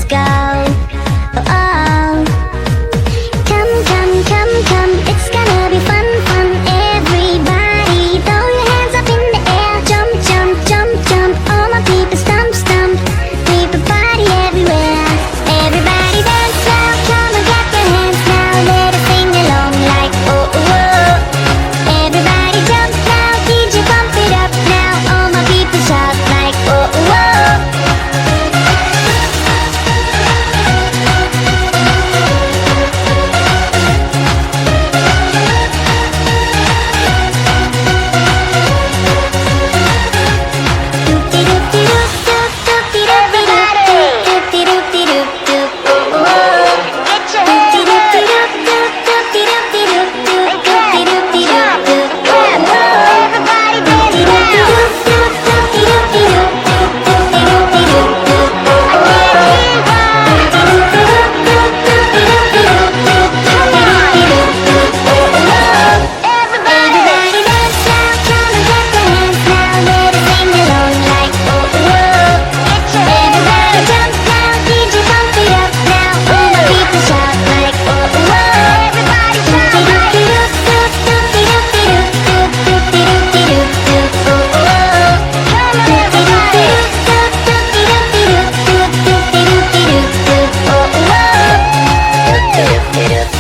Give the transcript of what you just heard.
let's go. Oh, oh. Come, come, come, come, it's gonna be fun, fun. Everybody, throw your hands up in the air. Jump, jump, jump, jump. All my people stomp, stomp. People party everywhere. Everybody dance now, come and clap your hands now. Let us sing along like oh, oh, oh. Everybody jump now, DJ pump it up now. All my people shout like oh, oh, oh. Get up.